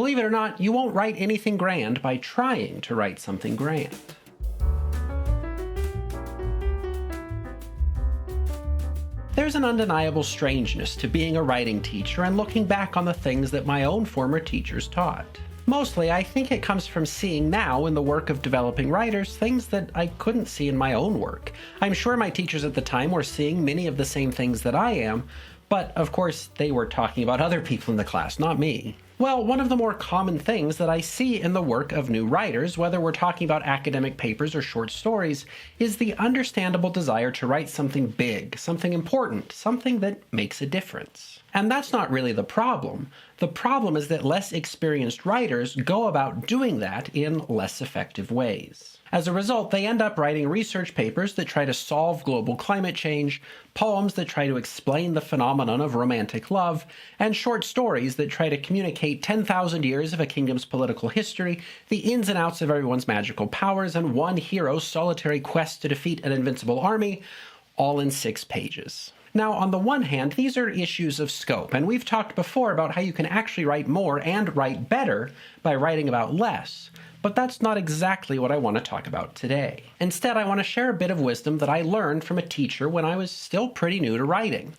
believe it or not, you won't write anything grand by trying to write something grand. There's an undeniable strangeness to being a writing teacher and looking back on the things that my own former teachers taught. Mostly, I think it comes from seeing now in the work of developing writers things that I couldn't see in my own work. I'm sure my teachers at the time were seeing many of the same things that I am, but of course they were talking about other people in the class, not me. Well, one of the more common things that I see in the work of new writers, whether we're talking about academic papers or short stories, is the understandable desire to write something big, something important, something that makes a difference. And that's not really the problem. The problem is that less experienced writers go about doing that in less effective ways. As a result, they end up writing research papers that try to solve global climate change, poems that try to explain the phenomenon of romantic love, and short stories that try to communicate 10,000 years of a kingdom's political history, the ins and outs of everyone's magical powers, and one hero's solitary quest to defeat an invincible army, all in 6 pages. Now, on the one hand, these are issues of scope, and we've talked before about how you can actually write more and write better by writing about less. But that's not exactly what I want to talk about today. Instead, I want to share a bit of wisdom that I learned from a teacher when I was still pretty new to writing.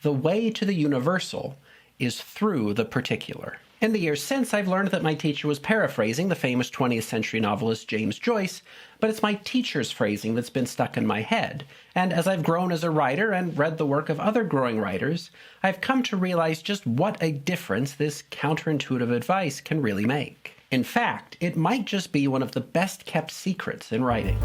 The way to the universal is through the particular. In the years since, I've learned that my teacher was paraphrasing the famous 20th century novelist James Joyce, but it's my teacher's phrasing that's been stuck in my head. And as I've grown as a writer and read the work of other growing writers, I've come to realize just what a difference this counterintuitive advice can really make. In fact, it might just be one of the best kept secrets in writing.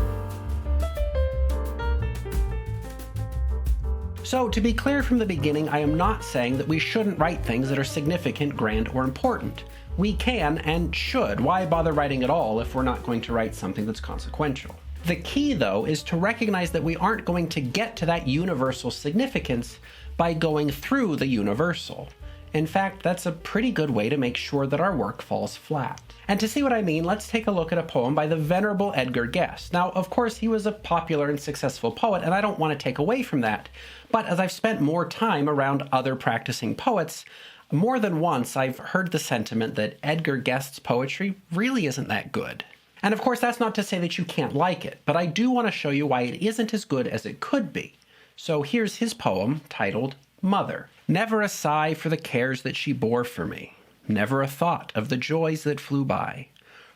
So, to be clear from the beginning, I am not saying that we shouldn't write things that are significant, grand, or important. We can and should. Why bother writing at all if we're not going to write something that's consequential? The key, though, is to recognize that we aren't going to get to that universal significance by going through the universal. In fact, that's a pretty good way to make sure that our work falls flat. And to see what I mean, let's take a look at a poem by the venerable Edgar Guest. Now, of course, he was a popular and successful poet, and I don't want to take away from that. But as I've spent more time around other practicing poets, more than once I've heard the sentiment that Edgar Guest's poetry really isn't that good. And of course, that's not to say that you can't like it, but I do want to show you why it isn't as good as it could be. So here's his poem titled Mother. Never a sigh for the cares that she bore for me, never a thought of the joys that flew by.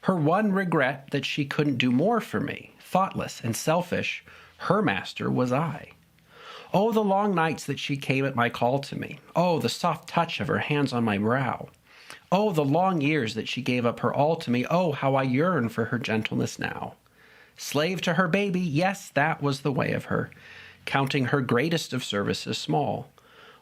Her one regret that she couldn't do more for me, thoughtless and selfish, her master was I. Oh, the long nights that she came at my call to me. Oh, the soft touch of her hands on my brow. Oh, the long years that she gave up her all to me. Oh, how I yearn for her gentleness now. Slave to her baby, yes, that was the way of her, counting her greatest of services small.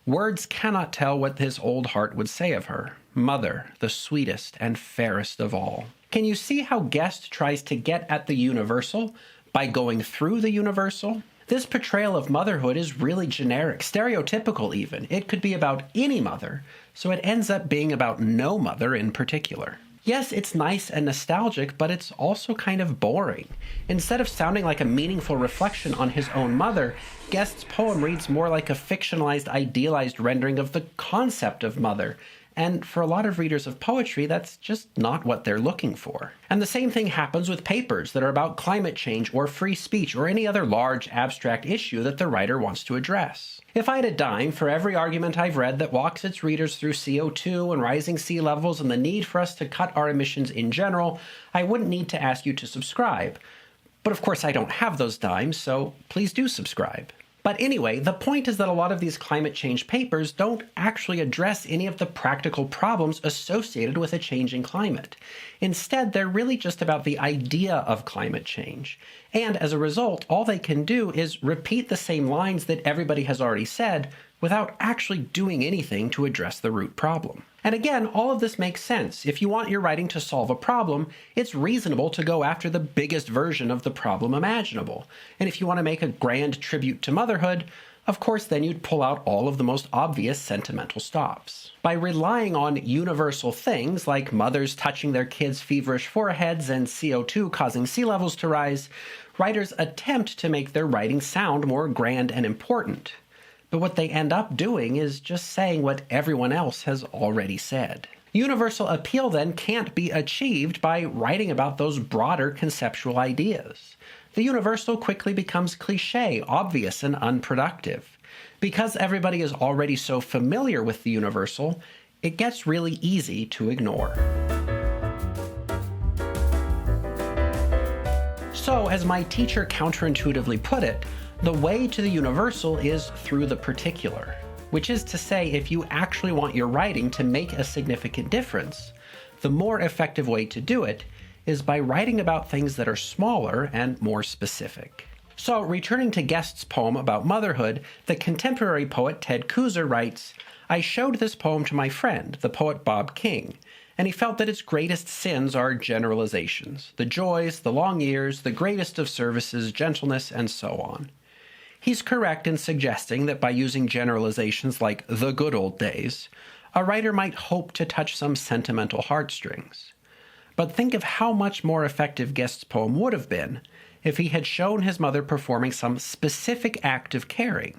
Words cannot tell what his old heart would say of her, mother, the sweetest and fairest of all. Can you see how Guest tries to get at the universal by going through the universal? This portrayal of motherhood is really generic, stereotypical even. It could be about any mother, so it ends up being about no mother in particular. Yes, it's nice and nostalgic, but it's also kind of boring. Instead of sounding like a meaningful reflection on his own mother, Guest's poem reads more like a fictionalized, idealized rendering of the concept of mother. And for a lot of readers of poetry, that's just not what they're looking for. And the same thing happens with papers that are about climate change or free speech or any other large abstract issue that the writer wants to address. If I had a dime for every argument I've read that walks its readers through CO2 and rising sea levels and the need for us to cut our emissions in general, I wouldn't need to ask you to subscribe. But of course I don't have those dimes, so please do subscribe. But anyway, the point is that a lot of these climate change papers don't actually address any of the practical problems associated with a changing climate. Instead, they're really just about the idea of climate change. And as a result, all they can do is repeat the same lines that everybody has already said without actually doing anything to address the root problem. And again, all of this makes sense. If you want your writing to solve a problem, it's reasonable to go after the biggest version of the problem imaginable. And if you want to make a grand tribute to motherhood, of course, then you'd pull out all of the most obvious sentimental stops. By relying on universal things like mothers touching their kids' feverish foreheads and CO2 causing sea levels to rise, writers attempt to make their writing sound more grand and important. But what they end up doing is just saying what everyone else has already said. Universal appeal then can't be achieved by writing about those broader conceptual ideas. The universal quickly becomes cliché, obvious, and unproductive. Because everybody is already so familiar with the universal, it gets really easy to ignore. So, as my teacher counterintuitively put it, the way to the universal is through the particular. Which is to say, if you actually want your writing to make a significant difference, the more effective way to do it is by writing about things that are smaller and more specific. So, returning to Guest's poem about motherhood, the contemporary poet Ted Kooser writes, "I showed this poem to my friend, the poet Bob King, and he felt that its greatest sins are generalizations, the joys, the long years, the greatest of services, gentleness, and so on. He's correct in suggesting that by using generalizations like the good old days, a writer might hope to touch some sentimental heartstrings. But think of how much more effective Guest's poem would have been if he had shown his mother performing some specific act of caring,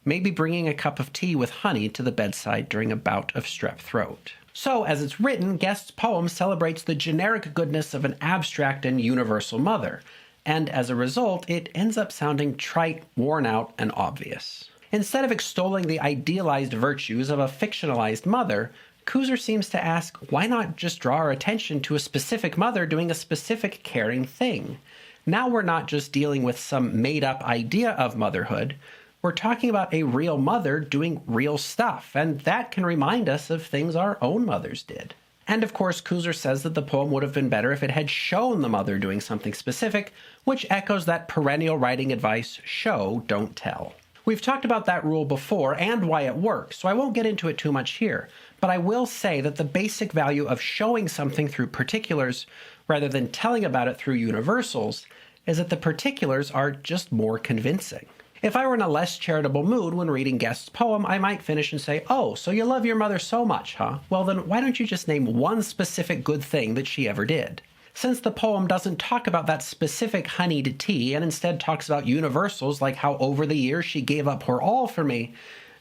maybe bringing a cup of tea with honey to the bedside during a bout of strep throat." So, as it's written, Guest's poem celebrates the generic goodness of an abstract and universal mother, and as a result, it ends up sounding trite, worn out, and obvious. Instead of extolling the idealized virtues of a fictionalized mother, Kooser seems to ask, why not just draw our attention to a specific mother doing a specific caring thing? Now we're not just dealing with some made-up idea of motherhood, we're talking about a real mother doing real stuff, and that can remind us of things our own mothers did. And of course, Kooser says that the poem would have been better if it had shown the mother doing something specific, which echoes that perennial writing advice, show, don't tell. We've talked about that rule before and why it works, so I won't get into it too much here, but I will say that the basic value of showing something through particulars rather than telling about it through universals is that the particulars are just more convincing. If I were in a less charitable mood when reading Guest's poem, I might finish and say, "Oh, so you love your mother so much, huh? Well then, why don't you just name one specific good thing that she ever did?" Since the poem doesn't talk about that specific honeyed tea and instead talks about universals like how over the years she gave up her all for me,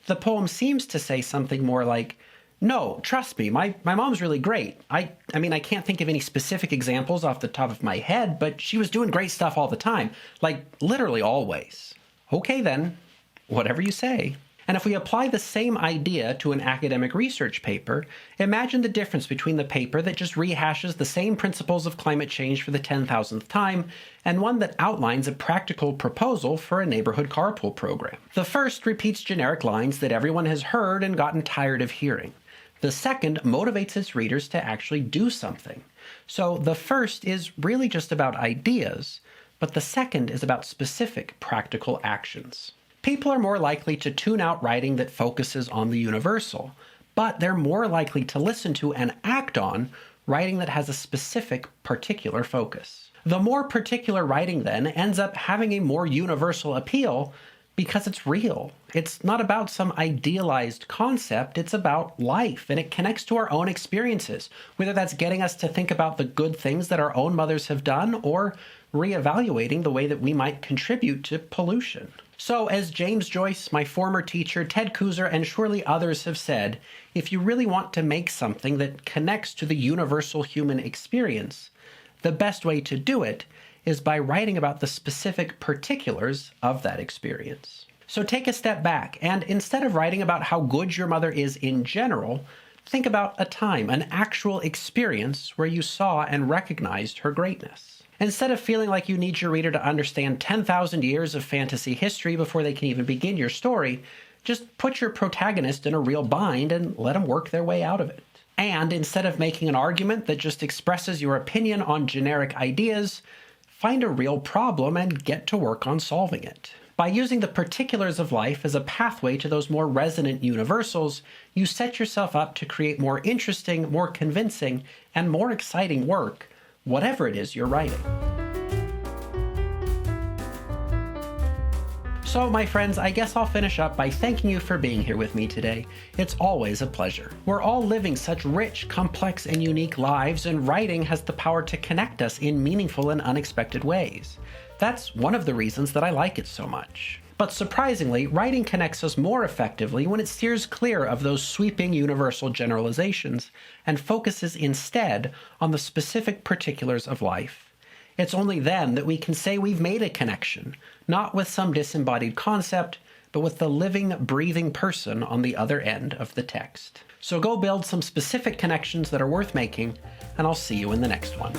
the poem seems to say something more like, "No, trust me, my mom's really great. I mean, I can't think of any specific examples off the top of my head, but she was doing great stuff all the time, like literally always." Okay then, whatever you say. And if we apply the same idea to an academic research paper, imagine the difference between the paper that just rehashes the same principles of climate change for the 10,000th time and one that outlines a practical proposal for a neighborhood carpool program. The first repeats generic lines that everyone has heard and gotten tired of hearing. The second motivates its readers to actually do something. So the first is really just about ideas, but the second is about specific practical actions. People are more likely to tune out writing that focuses on the universal, but they're more likely to listen to and act on writing that has a specific particular focus. The more particular writing then ends up having a more universal appeal because it's real. It's not about some idealized concept, it's about life, and it connects to our own experiences, whether that's getting us to think about the good things that our own mothers have done or reevaluating the way that we might contribute to pollution. So, as James Joyce, my former teacher, Ted Kooser, and surely others have said, if you really want to make something that connects to the universal human experience, the best way to do it is by writing about the specific particulars of that experience. So take a step back, and instead of writing about how good your mother is in general, think about a time, an actual experience where you saw and recognized her greatness. Instead of feeling like you need your reader to understand 10,000 years of fantasy history before they can even begin your story, just put your protagonist in a real bind and let them work their way out of it. And instead of making an argument that just expresses your opinion on generic ideas, find a real problem and get to work on solving it. By using the particulars of life as a pathway to those more resonant universals, you set yourself up to create more interesting, more convincing, and more exciting work, whatever it is you're writing. So, my friends, I guess I'll finish up by thanking you for being here with me today. It's always a pleasure. We're all living such rich, complex, and unique lives, and writing has the power to connect us in meaningful and unexpected ways. That's one of the reasons that I like it so much. But surprisingly, writing connects us more effectively when it steers clear of those sweeping universal generalizations and focuses instead on the specific particulars of life. It's only then that we can say we've made a connection, not with some disembodied concept, but with the living, breathing person on the other end of the text. So go build some specific connections that are worth making, and I'll see you in the next one.